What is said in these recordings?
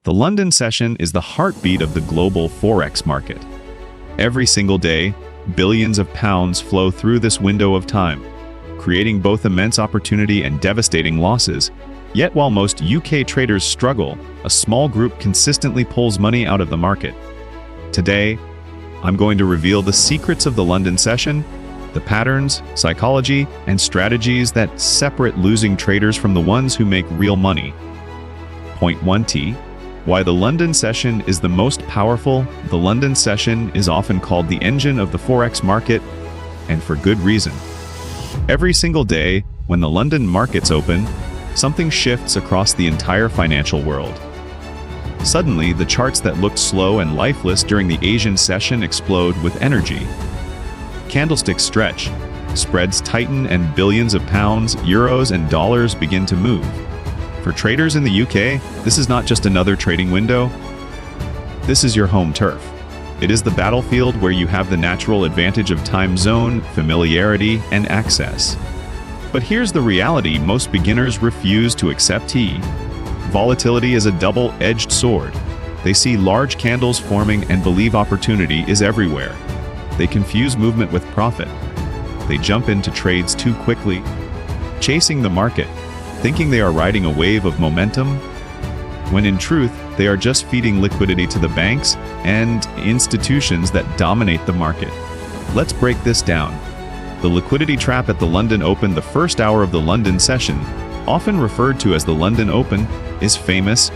The London session is the heartbeat of the global Forex market. Every single day, billions of pounds flow through this window of time, creating both immense opportunity and devastating losses. Yet while most UK traders struggle, a small group consistently pulls money out of the market. Today, I'm going to reveal the secrets of the London session, the patterns, psychology, and strategies that separate losing traders from the ones who make real money. Point 1T. Why the London session is the most powerful. The London session is often called the engine of the Forex market, and for good reason. Every single day, when the London markets open, something shifts across the entire financial world. Suddenly, the charts that looked slow and lifeless during the Asian session explode with energy. Candlesticks stretch, spreads tighten, and billions of pounds, euros, and dollars begin to move. For traders in the UK, this is not just another trading window. This is your home turf. It is the battlefield where you have the natural advantage of time zone, familiarity, and access. But here's the reality most beginners refuse to accept. Volatility is a double-edged sword. They see large candles forming and believe opportunity is everywhere. They confuse movement with profit. They jump into trades too quickly, chasing the market, thinking they are riding a wave of momentum, when in truth, they are just feeding liquidity to the banks and institutions that dominate the market. Let's break this down. The liquidity trap at the London Open. The first hour of the London session, often referred to as the London Open, is famous,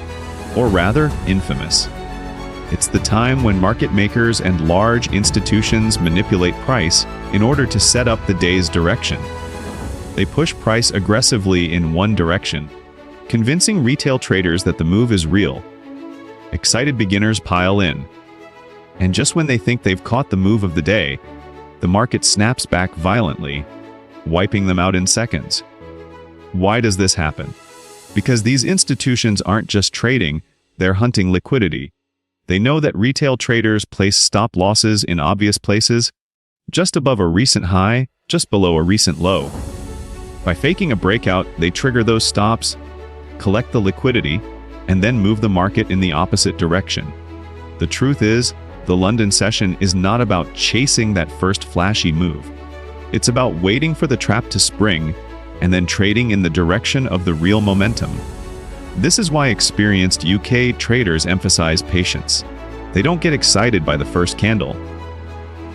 or rather, infamous. It's the time when market makers and large institutions manipulate price in order to set up the day's direction. They push price aggressively in one direction, convincing retail traders that the move is real. Excited beginners pile in. And just when they think they've caught the move of the day, the market snaps back violently, wiping them out in seconds. Why does this happen? Because these institutions aren't just trading, they're hunting liquidity. They know that retail traders place stop losses in obvious places, just above a recent high, just below a recent low. By faking a breakout, they trigger those stops, collect the liquidity, and then move the market in the opposite direction. The truth is, the London session is not about chasing that first flashy move. It's about waiting for the trap to spring and then trading in the direction of the real momentum. This is why experienced UK traders emphasize patience. They don't get excited by the first candle.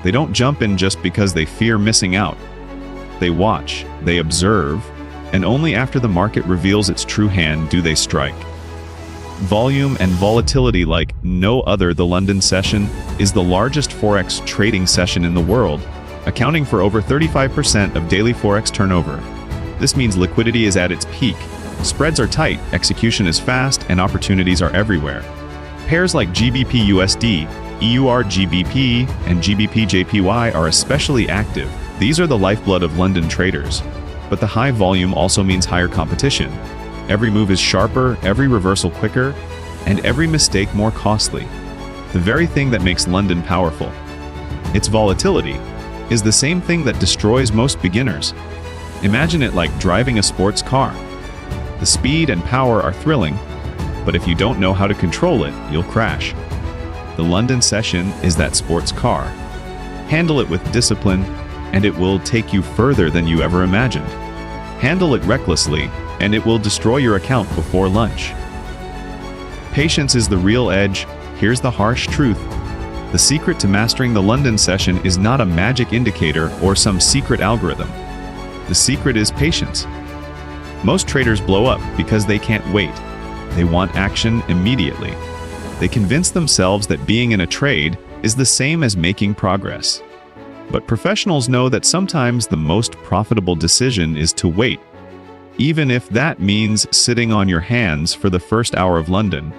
They don't jump in just because they fear missing out. They watch, they observe, and only after the market reveals its true hand do they strike. Volume and volatility like no other. The London session is the largest Forex trading session in the world, accounting for over 35% of daily Forex turnover. This means liquidity is at its peak, spreads are tight, execution is fast, and opportunities are everywhere. Pairs like GBP USD, EUR GBP, and GBP JPY are especially active. These are the lifeblood of London traders. But the high volume also means higher competition. Every move is sharper, every reversal quicker, and every mistake more costly. The very thing that makes London powerful, its volatility, is the same thing that destroys most beginners. Imagine it like driving a sports car. The speed and power are thrilling, but if you don't know how to control it, you'll crash. The London session is that sports car. Handle it with discipline, and it will take you further than you ever imagined. Handle it recklessly, and it will destroy your account before lunch. Patience is the real edge. Here's the harsh truth. The secret to mastering the London session is not a magic indicator or some secret algorithm. The secret is patience. Most traders blow up because they can't wait. They want action immediately. They convince themselves that being in a trade is the same as making progress. But professionals know that sometimes the most profitable decision is to wait, even if that means sitting on your hands for the first hour of London.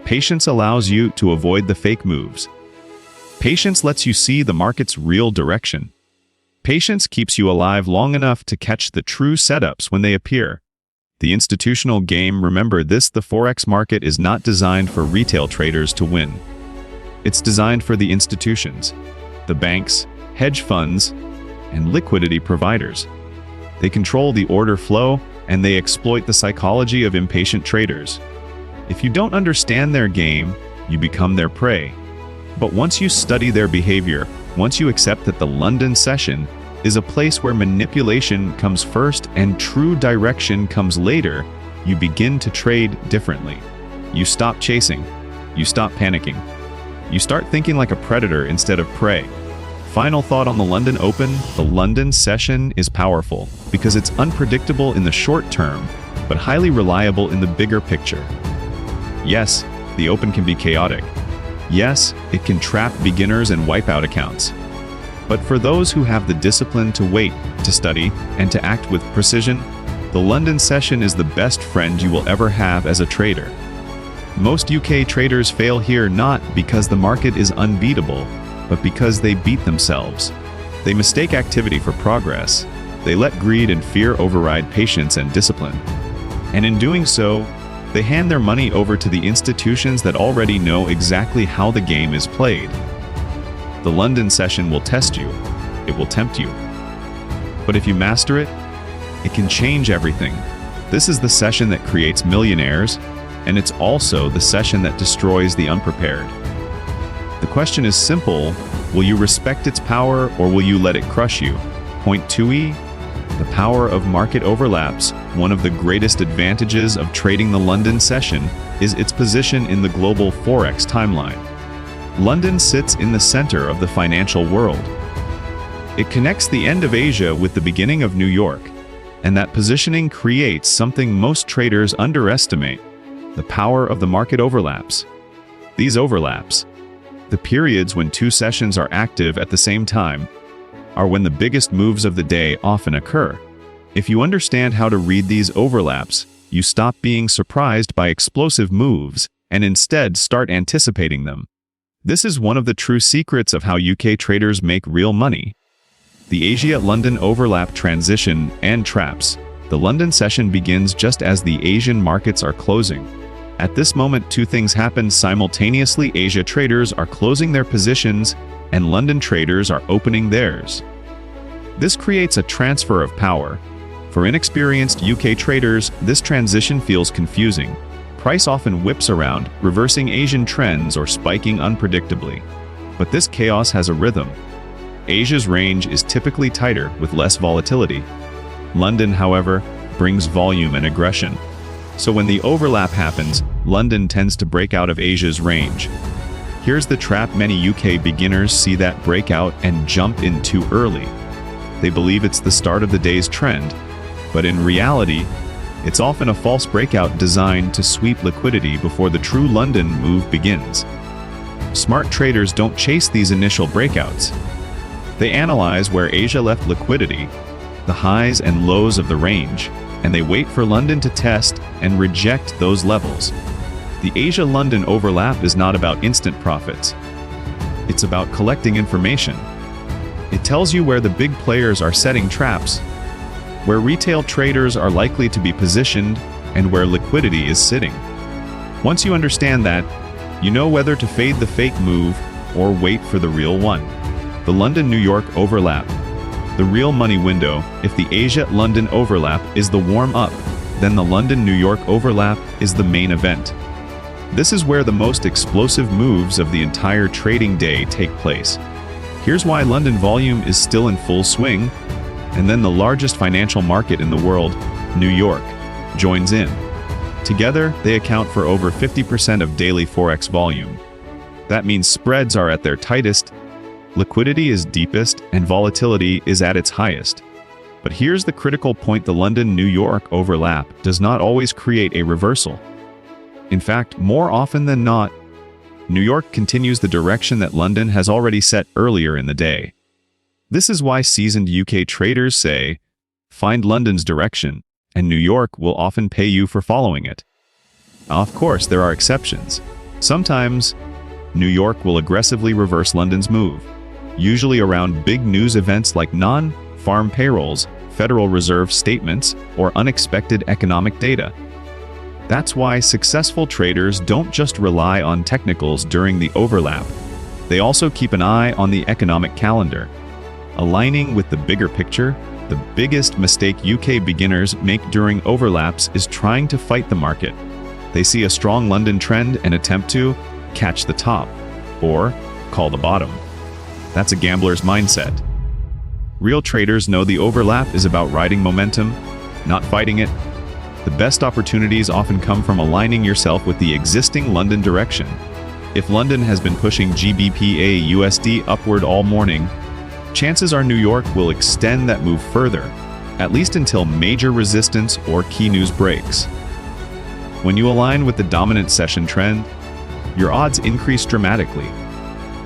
Patience allows you to avoid the fake moves. Patience lets you see the market's real direction. Patience keeps you alive long enough to catch the true setups when they appear. The institutional game, remember this, the Forex market is not designed for retail traders to win. It's designed for the institutions, the banks, hedge funds, and liquidity providers. They control the order flow, and they exploit the psychology of impatient traders. If you don't understand their game, you become their prey. But once you study their behavior, once you accept that the London session is a place where manipulation comes first and true direction comes later, you begin to trade differently. You stop chasing. You stop panicking. You start thinking like a predator instead of prey. Final thought on the London Open: the London session is powerful because it's unpredictable in the short term, but highly reliable in the bigger picture. Yes, the Open can be chaotic. Yes, it can trap beginners and wipe out accounts. But for those who have the discipline to wait, to study, and to act with precision, the London session is the best friend you will ever have as a trader. Most UK traders fail here not because the market is unbeatable, but because they beat themselves. They mistake activity for progress. They let greed and fear override patience and discipline. And in doing so, they hand their money over to the institutions that already know exactly how the game is played. The London session will test you. It will tempt you. But if you master it, it can change everything. This is the session that creates millionaires, and it's also the session that destroys the unprepared. The question is simple: will you respect its power or will you let it crush you? Point 2e: the power of market overlaps. One of the greatest advantages of trading the London session is its position in the global Forex timeline. London sits in the center of the financial world. It connects the end of Asia with the beginning of New York, and that positioning creates something most traders underestimate: the power of the market overlaps. These overlaps, the periods when two sessions are active at the same time, are when the biggest moves of the day often occur. If you understand how to read these overlaps, you stop being surprised by explosive moves and instead start anticipating them. This is one of the true secrets of how UK traders make real money. The Asia-London overlap transition and traps. The London session begins just as the Asian markets are closing. At this moment, two things happen simultaneously. Asia traders are closing their positions, and London traders are opening theirs. This creates a transfer of power. For inexperienced UK traders, this transition feels confusing. Price often whips around, reversing Asian trends or spiking unpredictably. But this chaos has a rhythm. Asia's range is typically tighter with less volatility. London, however, brings volume and aggression. So when the overlap happens, London tends to break out of Asia's range. Here's the trap: many UK beginners see that breakout and jump in too early. They believe it's the start of the day's trend, but in reality, it's often a false breakout designed to sweep liquidity before the true London move begins. Smart traders don't chase these initial breakouts. They analyze where Asia left liquidity, the highs and lows of the range, and they wait for London to test and reject those levels. The Asia-London overlap is not about instant profits. It's about collecting information. It tells you where the big players are setting traps, where retail traders are likely to be positioned, and where liquidity is sitting. Once you understand that, you know whether to fade the fake move or wait for the real one. The London-New York overlap, the real money window. If the Asia-London overlap is the warm-up, then the London-New York overlap is the main event. This is where the most explosive moves of the entire trading day take place. Here's why London volume is still in full swing, and then the largest financial market in the world, New York, joins in. Together, they account for over 50% of daily Forex volume. That means spreads are at their tightest, liquidity is deepest, and volatility is at its highest. But here's the critical point: the London-New York overlap does not always create a reversal. In fact, more often than not, New York continues the direction that London has already set earlier in the day. This is why seasoned UK traders say, find London's direction, and New York will often pay you for following it. Of course, there are exceptions. Sometimes, New York will aggressively reverse London's move, usually around big news events like non-farm payrolls, Federal Reserve statements, or unexpected economic data. That's why successful traders don't just rely on technicals during the overlap. They also keep an eye on the economic calendar, aligning with the bigger picture. The biggest mistake UK beginners make during overlaps is trying to fight the market. They see a strong London trend and attempt to catch the top or call the bottom. That's a gambler's mindset. Real traders know the overlap is about riding momentum, not fighting it. The best opportunities often come from aligning yourself with the existing London direction. If London has been pushing GBP USD upward all morning, chances are New York will extend that move further, at least until major resistance or key news breaks. When you align with the dominant session trend, your odds increase dramatically.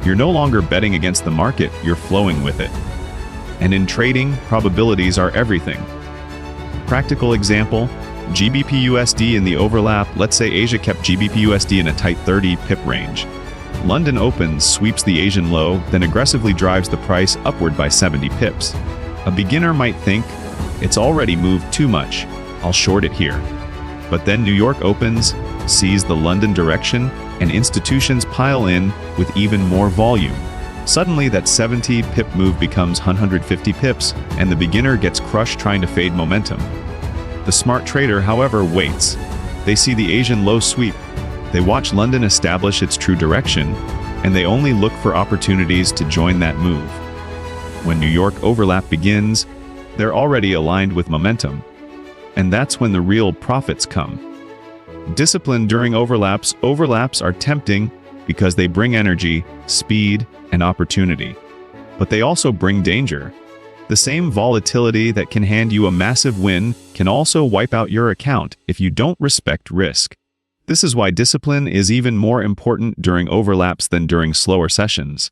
You're no longer betting against the market, you're flowing with it. And in trading, probabilities are everything. Practical example, GBP USD in the overlap. Let's say Asia kept GBP USD in a tight 30 pip range. London opens, sweeps the Asian low, then aggressively drives the price upward by 70 pips. A beginner might think, it's already moved too much, I'll short it here. But then New York opens, sees the London direction, and institutions pile in with even more volume. Suddenly that 70 pip move becomes 150 pips, and the beginner gets crushed trying to fade momentum. The smart trader, however, waits. They see the Asian low sweep. They watch London establish its true direction, and they only look for opportunities to join that move. When New York overlap begins, they're already aligned with momentum. And that's when the real profits come. Discipline during overlaps. Overlaps are tempting because they bring energy, speed, and opportunity. But they also bring danger. The same volatility that can hand you a massive win can also wipe out your account if you don't respect risk. This is why discipline is even more important during overlaps than during slower sessions.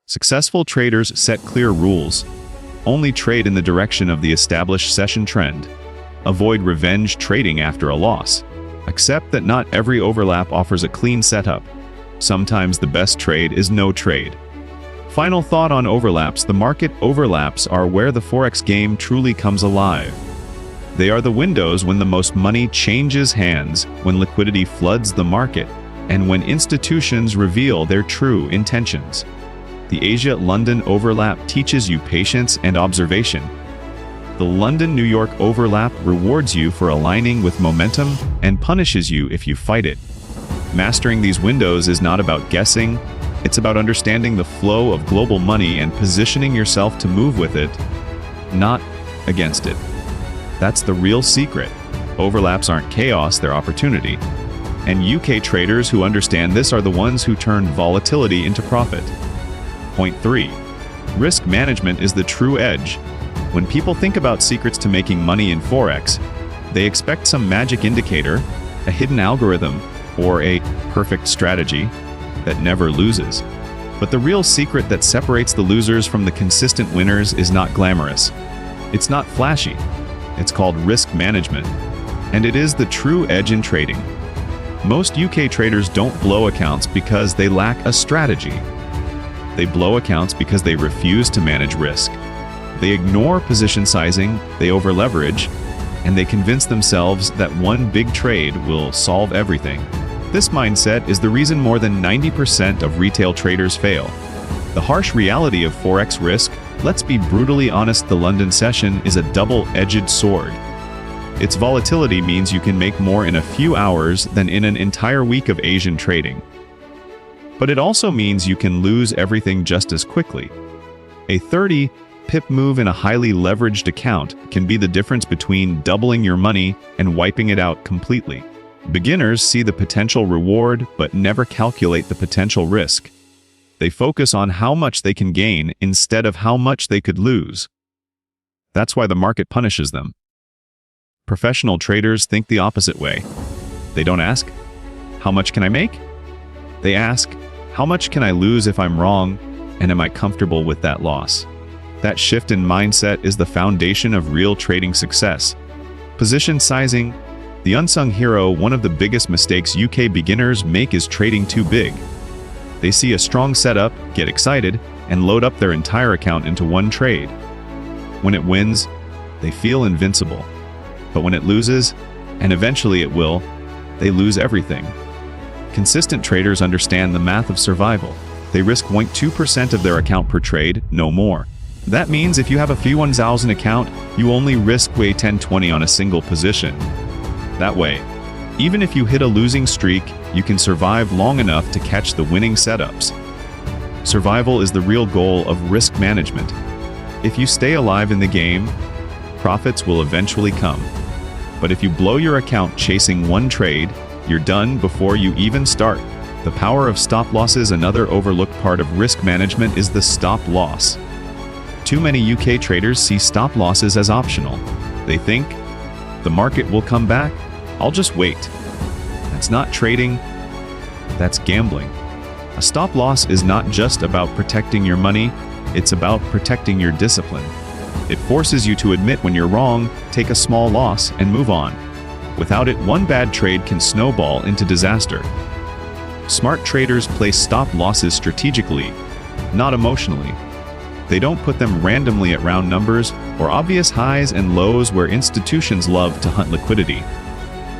Successful traders set clear rules. Only trade in the direction of the established session trend. Avoid revenge trading after a loss. Accept that not every overlap offers a clean setup. Sometimes the best trade is no trade. Final thought on overlaps. The market overlaps are where the Forex game truly comes alive. They are the windows when the most money changes hands, when liquidity floods the market, and when institutions reveal their true intentions. The Asia-London overlap teaches you patience and observation. The London-New York overlap rewards you for aligning with momentum and punishes you if you fight it. Mastering these windows is not about guessing, it's about understanding the flow of global money and positioning yourself to move with it, not against it. That's the real secret. Overlaps aren't chaos, they're opportunity. And UK traders who understand this are the ones who turn volatility into profit. Point 3. Risk management is the true edge. When people think about secrets to making money in Forex, they expect some magic indicator, a hidden algorithm, or a perfect strategy that never loses. But the real secret that separates the losers from the consistent winners is not glamorous. It's not flashy. It's called risk management. And it is the true edge in trading. Most UK traders don't blow accounts because they lack a strategy. They blow accounts because they refuse to manage risk. They ignore position sizing, they over-leverage, and they convince themselves that one big trade will solve everything. This mindset is the reason more than 90% of retail traders fail. The harsh reality of Forex risk, let's be brutally honest, the London session is a double-edged sword. Its volatility means you can make more in a few hours than in an entire week of Asian trading. But it also means you can lose everything just as quickly. A 30 pip move in a highly leveraged account can be the difference between doubling your money and wiping it out completely. Beginners see the potential reward but never calculate the potential risk. They focus on how much they can gain instead of how much they could lose. That's why the market punishes them. Professional traders think the opposite way. They don't ask, "How much can I make?" They ask, "How much can I lose if I'm wrong, and am I comfortable with that loss?" That shift in mindset is the foundation of real trading success. Position sizing. The unsung hero. One of the biggest mistakes UK beginners make is trading too big. They see a strong setup, get excited, and load up their entire account into one trade. When it wins, they feel invincible. But when it loses, and eventually it will, they lose everything. Consistent traders understand the math of survival. They risk 0.2% of their account per trade, no more. That means if you have a few 1,000 account, you only risk 10-20 on a single position. That way, Even if you hit a losing streak, you can survive long enough to catch the winning setups. Survival is the real goal of risk management. If you stay alive in the game, profits will eventually come. But if you blow your account chasing one trade, you're done before you even start. The power of stop losses. Another overlooked part of risk management is the stop loss. Too many UK traders see stop losses as optional. They think, the market will come back, I'll just wait. That's not trading, that's gambling. A stop loss is not just about protecting your money, it's about protecting your discipline. It forces you to admit when you're wrong, take a small loss, and move on. Without it, one bad trade can snowball into disaster. Smart traders place stop losses strategically, not emotionally. They don't put them randomly at round numbers or obvious highs and lows where institutions love to hunt liquidity.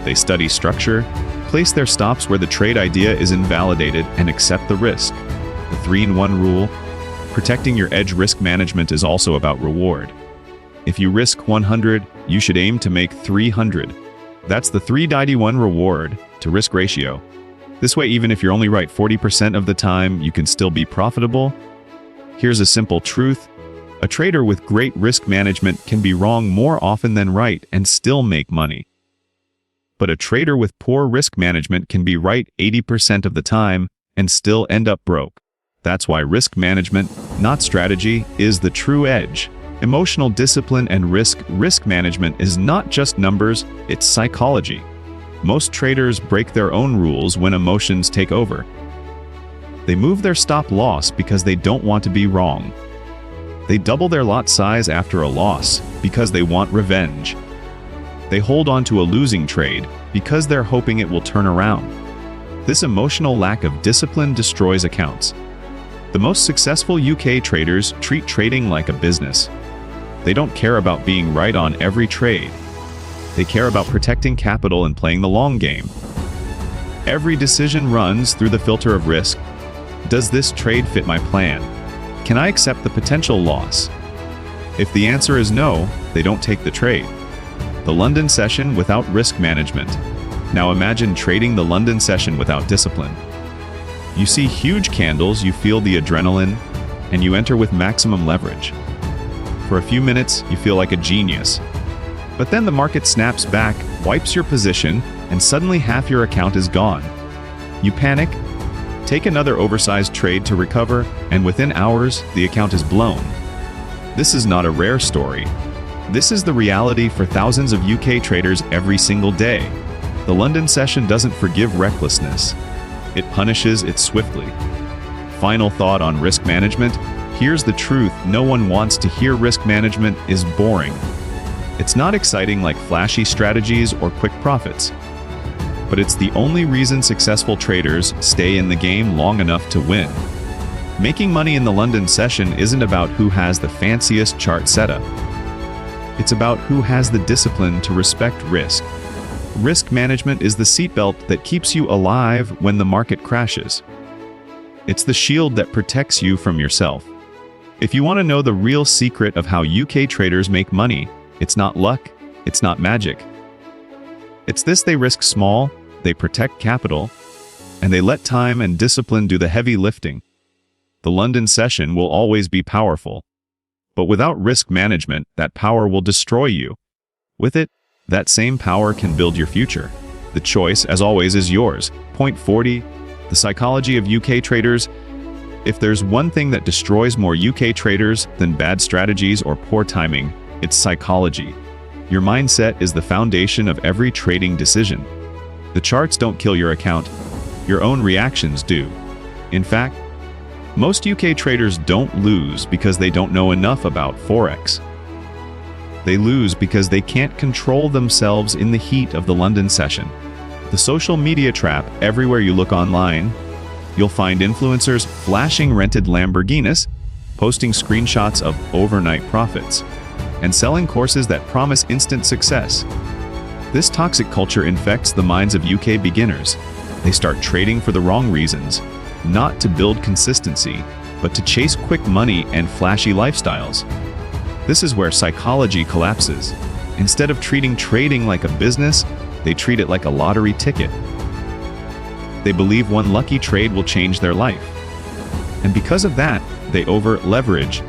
They study structure, place their stops where the trade idea is invalidated, and accept the risk. The 3-in-1 rule. Protecting your edge. Risk management is also about reward. If you risk 100, you should aim to make 300. That's the 3-to-1 reward to risk ratio. This way, even if you're only right 40% of the time, you can still be profitable. Here's a simple truth. A trader with great risk management can be wrong more often than right and still make money. But a trader with poor risk management can be right 80% of the time and still end up broke. That's why risk management, not strategy, is the true edge. Emotional discipline and risk management is not just numbers, it's psychology. Most traders break their own rules when emotions take over. They move their stop loss because they don't want to be wrong. They double their lot size after a loss because they want revenge. They hold on to a losing trade because they're hoping it will turn around. This emotional lack of discipline destroys accounts. The most successful UK traders treat trading like a business. They don't care about being right on every trade. They care about protecting capital and playing the long game. Every decision runs through the filter of risk. Does this trade fit my plan? Can I accept the potential loss? If the answer is no, they don't take the trade. The London session without risk management. Now imagine trading the London session without discipline. You see huge candles, you feel the adrenaline, and you enter with maximum leverage. For a few minutes, you feel like a genius. But then the market snaps back, wipes your position, and suddenly half your account is gone. You panic, take another oversized trade to recover, and within hours, the account is blown. This is not a rare story. This is the reality for thousands of UK traders every single day. The London session doesn't forgive recklessness. It punishes it swiftly. Final thought on risk management. Here's the truth. No one wants to hear risk management is boring. It's not exciting like flashy strategies or quick profits. But it's the only reason successful traders stay in the game long enough to win. Making money in the London session isn't about who has the fanciest chart setup. It's about who has the discipline to respect risk. Risk management is the seatbelt that keeps you alive when the market crashes. It's the shield that protects you from yourself. If you want to know the real secret of how UK traders make money, it's not luck, it's not magic. It's this: they risk small, they protect capital, and they let time and discipline do the heavy lifting. The London session will always be powerful. But without risk management, that power will destroy you. With it, that same power can build your future. The choice, as always, is yours. Point 40. The psychology of UK traders. If there's one thing that destroys more UK traders than bad strategies or poor timing, it's psychology. Your mindset is the foundation of every trading decision. The charts don't kill your account. Your own reactions do. In fact, most UK traders don't lose because they don't know enough about Forex. They lose because they can't control themselves in the heat of the London session. The social media trap. Everywhere you look online, you'll find influencers flashing rented Lamborghinis, posting screenshots of overnight profits, and selling courses that promise instant success. This toxic culture infects the minds of UK beginners. They start trading for the wrong reasons, not to build consistency, but to chase quick money and flashy lifestyles. This is where psychology collapses. Instead of treating trading like a business, They treat it like a lottery ticket. They believe one lucky trade will change their life. And because of that, they over-leverage,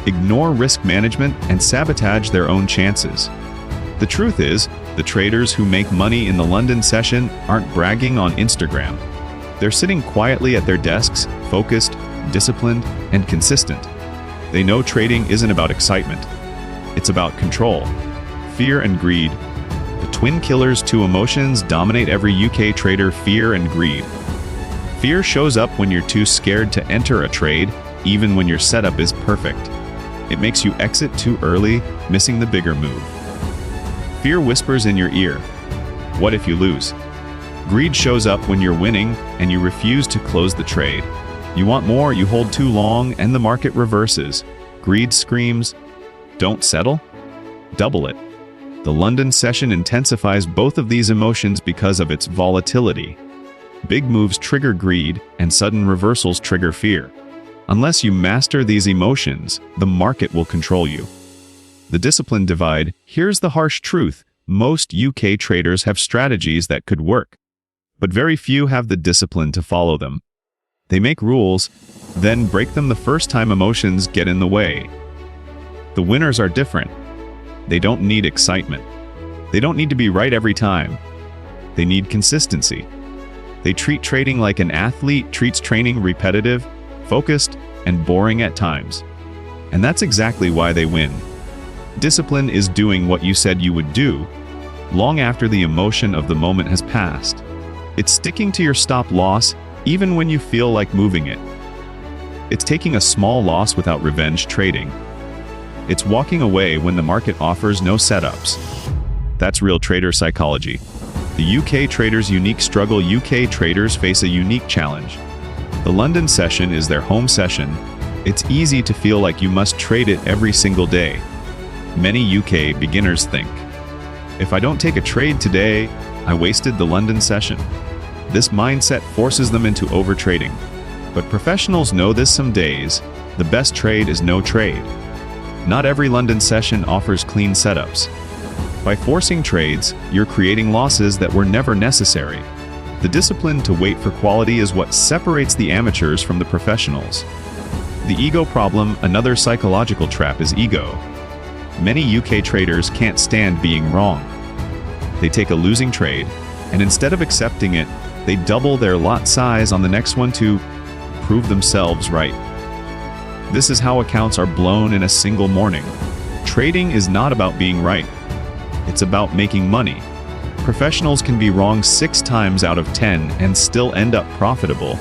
ignore risk management, and sabotage their own chances. The truth is, the traders who make money in the London session aren't bragging on Instagram. They're sitting quietly at their desks, focused, disciplined, and consistent. They know trading isn't about excitement. It's about control. Fear and greed. The twin killers' two emotions dominate every UK trader: fear and greed. Fear shows up when you're too scared to enter a trade, even when your setup is perfect. It makes you exit too early, missing the bigger move. Fear whispers in your ear, "What if you lose?" Greed shows up when you're winning and you refuse to close the trade. You want more, you hold too long, and the market reverses. Greed screams, "Don't settle? Double it." The London session intensifies both of these emotions because of its volatility. Big moves trigger greed, and sudden reversals trigger fear. Unless you master these emotions, the market will control you. The discipline divide. Here's the harsh truth. Most UK traders have strategies that could work, but very few have the discipline to follow them. They make rules, then break them the first time emotions get in the way. The winners are different. They don't need excitement. They don't need to be right every time. They need consistency. They treat trading like an athlete treats training: repetitive, focused, and boring at times. And that's exactly why they win. Discipline is doing what you said you would do, long after the emotion of the moment has passed. It's sticking to your stop loss, even when you feel like moving it. It's taking a small loss without revenge trading. It's walking away when the market offers no setups. That's real trader psychology. The UK trader's unique struggle. UK traders face a unique challenge. The London session is their home session. It's easy to feel like you must trade it every single day. Many UK beginners think, "If I don't take a trade today, I wasted the London session." This mindset forces them into overtrading. But professionals know this: some days, the best trade is no trade. Not every London session offers clean setups. By forcing trades, you're creating losses that were never necessary. The discipline to wait for quality is what separates the amateurs from the professionals. The ego problem. Another psychological trap is ego. Many UK traders can't stand being wrong. They take a losing trade, and instead of accepting it, they double their lot size on the next one to prove themselves right. This is how accounts are blown in a single morning. Trading is not about being right. It's about making money. Professionals can be wrong 6 times out of 10 and still end up profitable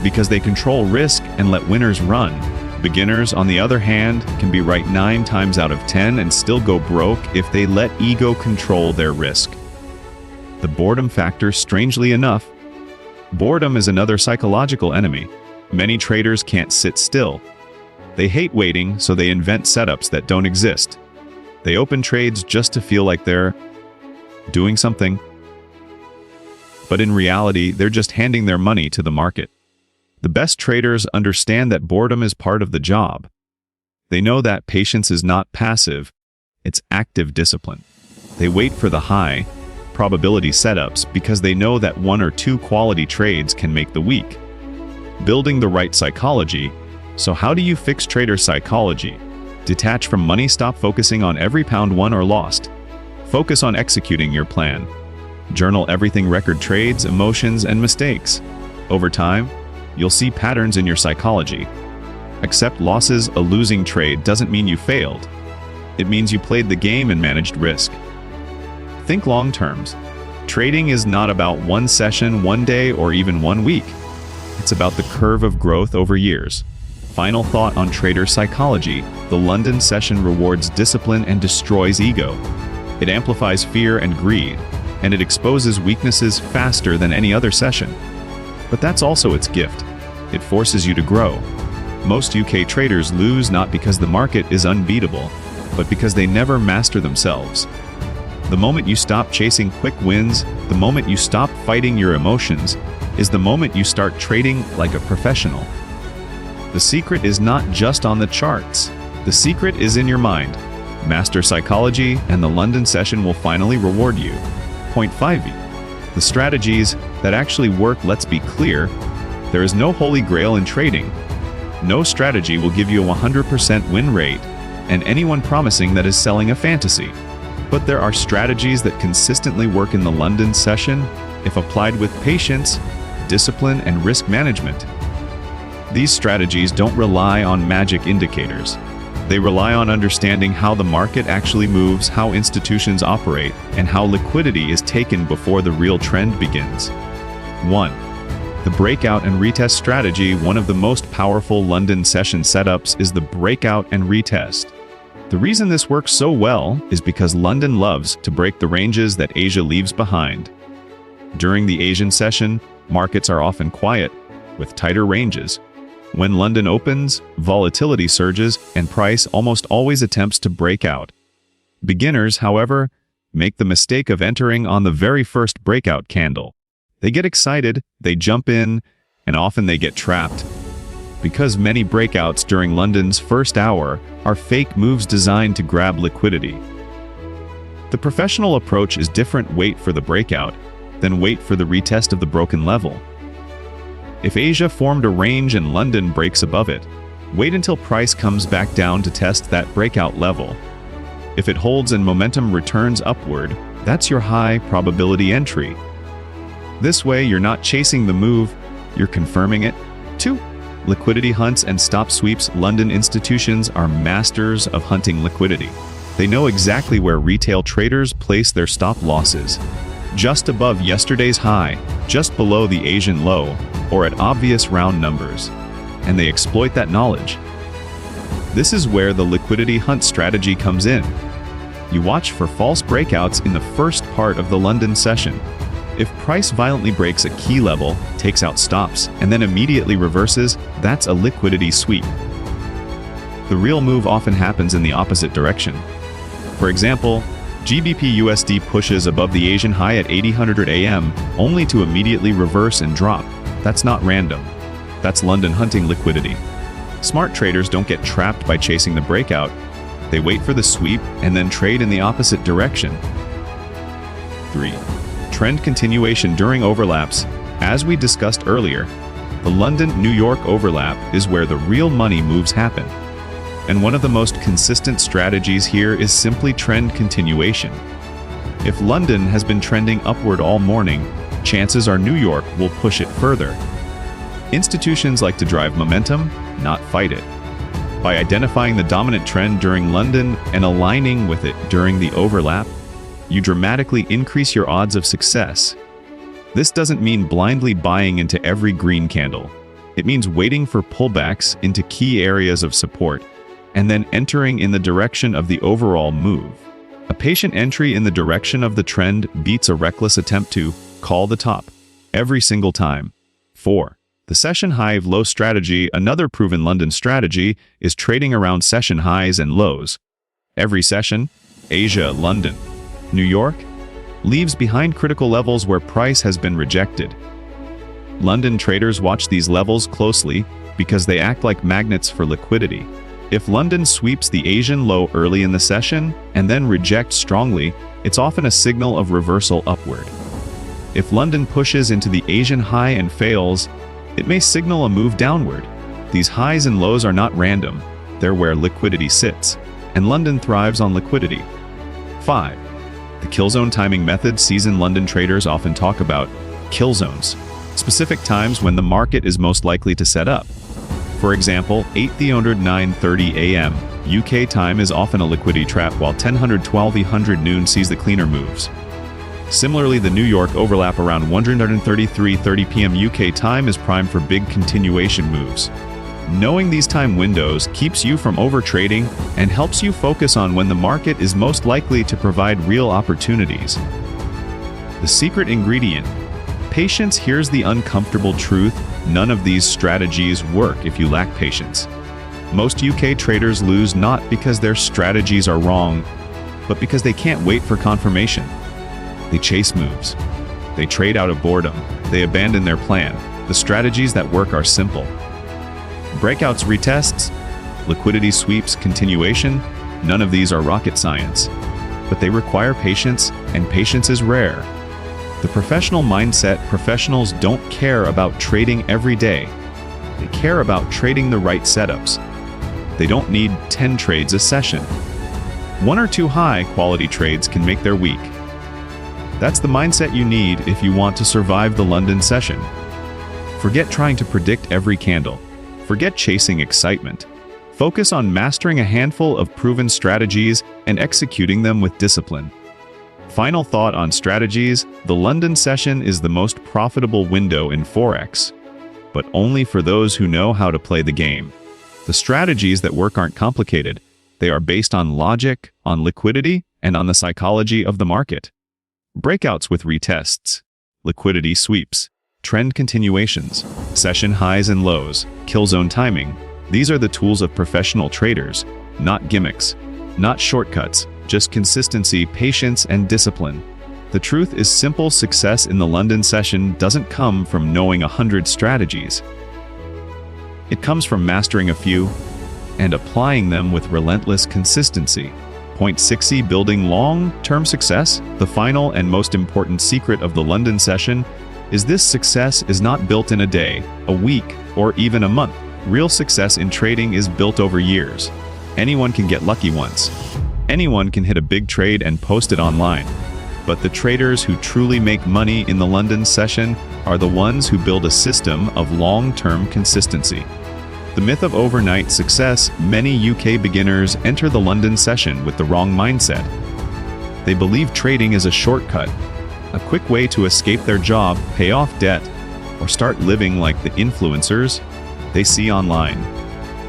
because they control risk and let winners run. Beginners, on the other hand, can be right 9 times out of 10 and still go broke if they let ego control their risk. The boredom factor. Strangely enough, boredom is another psychological enemy. Many traders can't sit still. They hate waiting, so they invent setups that don't exist. They open trades just to feel like they're doing something. But in reality, they're just handing their money to the market. The best traders understand that boredom is part of the job. They know that patience is not passive, it's active discipline. They wait for the high probability setups because they know that 1 or 2 quality trades can make the week. Building the right psychology. So how do you fix trader psychology? Detach from money. Stop focusing on every pound won or lost. Focus on executing your plan. Journal everything: record trades, emotions, and mistakes. Over time, you'll see patterns in your psychology. Accept losses. A losing trade doesn't mean you failed. It means you played the game and managed risk. Think long terms. Trading is not about one session, one day, or even one week. It's about the curve of growth over years. Final thought on trader psychology. The London session rewards discipline and destroys ego. It amplifies fear and greed, and it exposes weaknesses faster than any other session. But that's also its gift. It forces you to grow. Most UK traders lose not because the market is unbeatable, but because they never master themselves. The moment you stop chasing quick wins, the moment you stop fighting your emotions, is the moment you start trading like a professional. The secret is not just on the charts. The secret is in your mind. Master psychology, and the London session will finally reward you. 1.5e. The strategies that actually work, let's be clear, there is no holy grail in trading. No strategy will give you a 100% win rate, and anyone promising that is selling a fantasy. But there are strategies that consistently work in the London session if applied with patience, discipline, and risk management. These strategies don't rely on magic indicators. They rely on understanding how the market actually moves, how institutions operate, and how liquidity is taken before the real trend begins. 1. The breakout and retest strategy. One of the most powerful London session setups is the breakout and retest. The reason this works so well is because London loves to break the ranges that Asia leaves behind. During the Asian session, markets are often quiet, with tighter ranges. When London opens, volatility surges, and price almost always attempts to break out. Beginners, however, make the mistake of entering on the very first breakout candle. They get excited, they jump in, and often they get trapped. Because many breakouts during London's first hour are fake moves designed to grab liquidity. The professional approach is different: wait for the breakout, then wait for the retest of the broken level. If Asia formed a range and London breaks above it, wait until price comes back down to test that breakout level. If it holds and momentum returns upward, that's your high probability entry. This way, you're not chasing the move, you're confirming it. 2. Liquidity hunts and stop sweeps. London institutions are masters of hunting liquidity. They know exactly where retail traders place their stop losses. Just above yesterday's high, just below the Asian low, or at obvious round numbers. And they exploit that knowledge. This is where the liquidity hunt strategy comes in. You watch for false breakouts in the first part of the London session. If price violently breaks a key level, takes out stops, and then immediately reverses, that's a liquidity sweep. The real move often happens in the opposite direction. For example, GBP USD pushes above the Asian high at 800 AM, only to immediately reverse and drop. That's not random. That's London hunting liquidity. Smart traders don't get trapped by chasing the breakout. They wait for the sweep and then trade in the opposite direction. 3. Trend continuation during overlaps. As we discussed earlier, the London-New York overlap is where the real money moves happen. And one of the most consistent strategies here is simply trend continuation. If London has been trending upward all morning, chances are New York will push it further. Institutions like to drive momentum, not fight it. By identifying the dominant trend during London and aligning with it during the overlap, you dramatically increase your odds of success. This doesn't mean blindly buying into every green candle. It means waiting for pullbacks into key areas of support, and then entering in the direction of the overall move. A patient entry in the direction of the trend beats a reckless attempt to call the top every single time. 4. The session high-low strategy. Another proven London strategy is trading around session highs and lows. Every session, Asia, London, New York, leaves behind critical levels where price has been rejected. London traders watch these levels closely because they act like magnets for liquidity. If London sweeps the Asian low early in the session and then rejects strongly, it's often a signal of reversal upward. If London pushes into the Asian high and fails, it may signal a move downward. These highs and lows are not random. They're where liquidity sits, and London thrives on liquidity. 5. The kill zone timing method. Seasoned London traders often talk about kill zones, specific times when the market is most likely to set up. For example, 8:09:30 AM UK time is often a liquidity trap, while 10:12 noon sees the cleaner moves. Similarly, the New York overlap around 1:33:30 PM UK time is primed for big continuation moves. Knowing these time windows keeps you from overtrading and helps you focus on when the market is most likely to provide real opportunities. The secret ingredient. Patience. Here's the uncomfortable truth: none of these strategies work if you lack patience. Most UK traders lose not because their strategies are wrong, but because they can't wait for confirmation. They chase moves. They trade out of boredom. They abandon their plan. The strategies that work are simple: breakouts, retests, liquidity sweeps, continuation. None of these are rocket science, but they require patience, and patience is rare. The professional mindset: professionals don't care about trading every day. They care about trading the right setups. They don't need 10 trades a session. 1 or 2 high-quality trades can make their week. That's the mindset you need if you want to survive the London session. Forget trying to predict every candle. Forget chasing excitement. Focus on mastering a handful of proven strategies and executing them with discipline. Final thought on strategies: the London session is the most profitable window in Forex, but only for those who know how to play the game. The strategies that work aren't complicated. They are based on logic, on liquidity, and on the psychology of the market. Breakouts with retests, liquidity sweeps, trend continuations, session highs and lows, kill zone timing. These are the tools of professional traders, not gimmicks, not shortcuts, just consistency, patience, and discipline. The truth is simple: success in the London session doesn't come from knowing 100 strategies. It comes from mastering a few and applying them with relentless consistency. Point 60: building long-term success. The final and most important secret of the London session is this: success is not built in a day, a week, or even a month. Real success in trading is built over years. Anyone can get lucky once. Anyone can hit a big trade and post it online. But the traders who truly make money in the London session are the ones who build a system of long-term consistency. The myth of overnight success: many UK beginners enter the London session with the wrong mindset. They believe trading is a shortcut, a quick way to escape their job, pay off debt, or start living like the influencers they see online.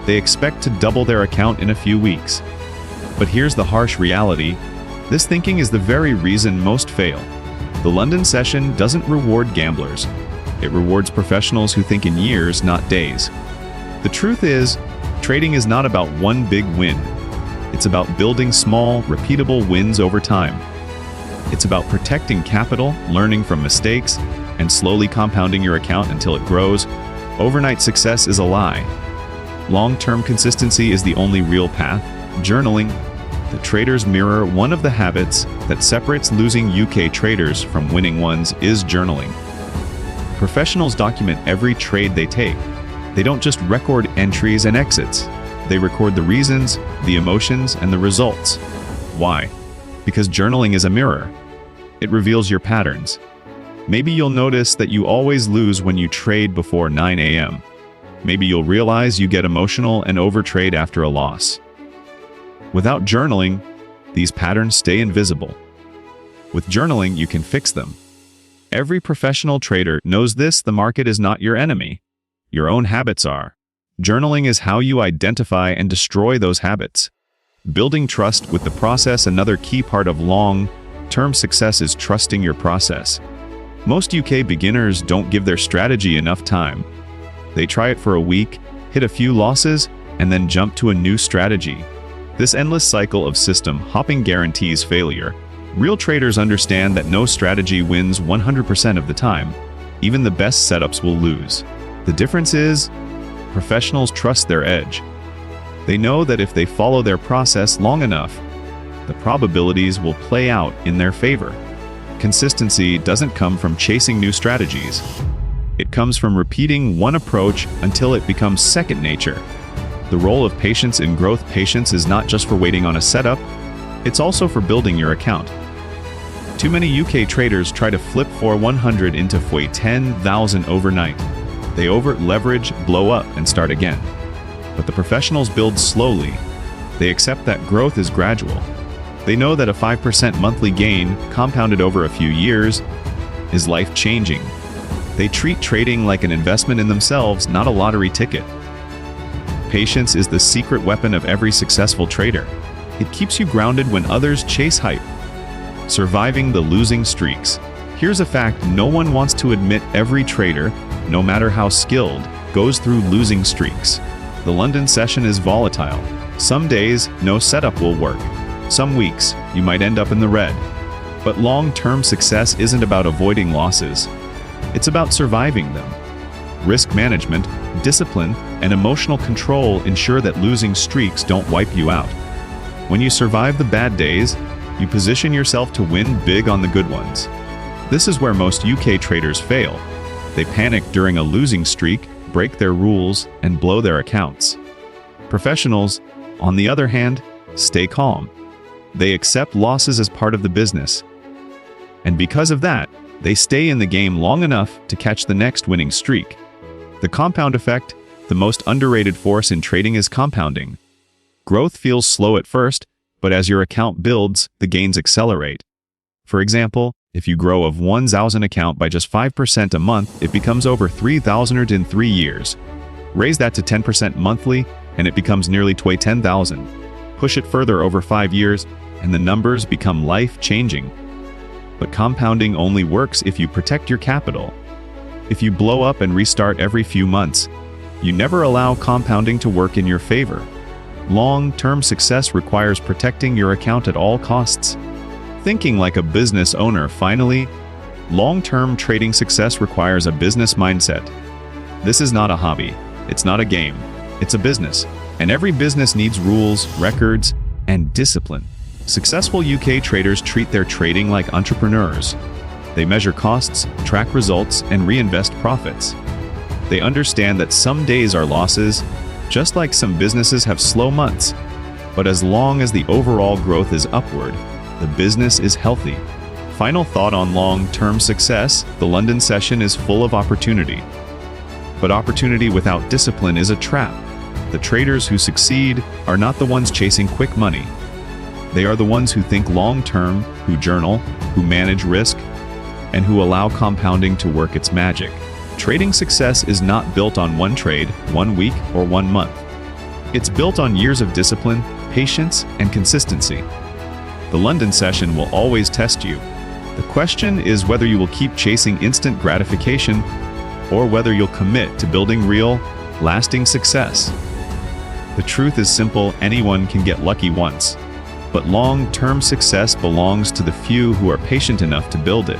They expect to double their account in a few weeks. But here's the harsh reality: this thinking is the very reason most fail. The London session doesn't reward gamblers. It rewards professionals who think in years, not days. The truth is, trading is not about one big win. It's about building small, repeatable wins over time. It's about protecting capital, learning from mistakes, and slowly compounding your account until it grows. Overnight success is a lie. Long-term consistency is the only real path. Journaling. The trader's mirror: one of the habits that separates losing UK traders from winning ones is journaling. Professionals document every trade they take. They don't just record entries and exits. They record the reasons, the emotions, and the results. Why? Because journaling is a mirror. It reveals your patterns. Maybe you'll notice that you always lose when you trade before 9 a.m. Maybe you'll realize you get emotional and overtrade after a loss. Without journaling, these patterns stay invisible. With journaling, you can fix them. Every professional trader knows this: the market is not your enemy. Your own habits are. Journaling is how you identify and destroy those habits. Building trust with the process. Another key part of long-term success is trusting your process. Most UK beginners don't give their strategy enough time. They try it for a week, hit a few losses, and then jump to a new strategy. This endless cycle of system hopping guarantees failure. Real traders understand that no strategy wins 100% of the time. Even the best setups will lose. The difference is, professionals trust their edge. They know that if they follow their process long enough, the probabilities will play out in their favor. Consistency doesn't come from chasing new strategies. It comes from repeating one approach until it becomes second nature. The role of patience in growth. Patience is not just for waiting on a setup, it's also for building your account. Too many UK traders try to flip 100 into 10,000 overnight. They over-leverage, blow up, and start again. But the professionals build slowly. They accept that growth is gradual. They know that a 5% monthly gain, compounded over a few years, is life-changing. They treat trading like an investment in themselves, not a lottery ticket. Patience is the secret weapon of every successful trader. It keeps you grounded when others chase hype. Surviving the losing streaks. Here's a fact no one wants to admit: every trader, no matter how skilled, goes through losing streaks. The London session is volatile. Some days, no setup will work. Some weeks, you might end up in the red. But long-term success isn't about avoiding losses. It's about surviving them. Risk management, discipline, and emotional control ensure that losing streaks don't wipe you out. When you survive the bad days, you position yourself to win big on the good ones. This is where most UK traders fail. They panic during a losing streak, break their rules, and blow their accounts. Professionals, on the other hand, stay calm. They accept losses as part of the business. And because of that, they stay in the game long enough to catch the next winning streak. The compound effect, the most underrated force in trading, is compounding. Growth feels slow at first, but as your account builds, the gains accelerate. For example, if you grow a 1,000 account by just 5% a month, it becomes over 3,000 in 3 years. Raise that to 10% monthly, and it becomes nearly 10,000. Push it further over 5 years, and the numbers become life-changing. But compounding only works if you protect your capital. If you blow up and restart every few months, you never allow compounding to work in your favor. Long-term success requires protecting your account at all costs. Thinking like a business owner. Finally, long-term trading success requires a business mindset. This is not a hobby. It's not a game. It's a business. And every business needs rules, records, and discipline. Successful UK traders treat their trading like entrepreneurs. They measure costs, track results, and reinvest profits. They understand that some days are losses, just like some businesses have slow months. But as long as the overall growth is upward, the business is healthy. Final thought on long-term success: the London session is full of opportunity. But opportunity without discipline is a trap. The traders who succeed are not the ones chasing quick money. They are the ones who think long-term, who journal, who manage risk, and who allow compounding to work its magic. Trading success is not built on one trade, 1 week, or 1 month. It's built on years of discipline, patience, and consistency. The London session will always test you. The question is whether you will keep chasing instant gratification or whether you'll commit to building real, lasting success. The truth is simple: anyone can get lucky once, but long-term success belongs to the few who are patient enough to build it.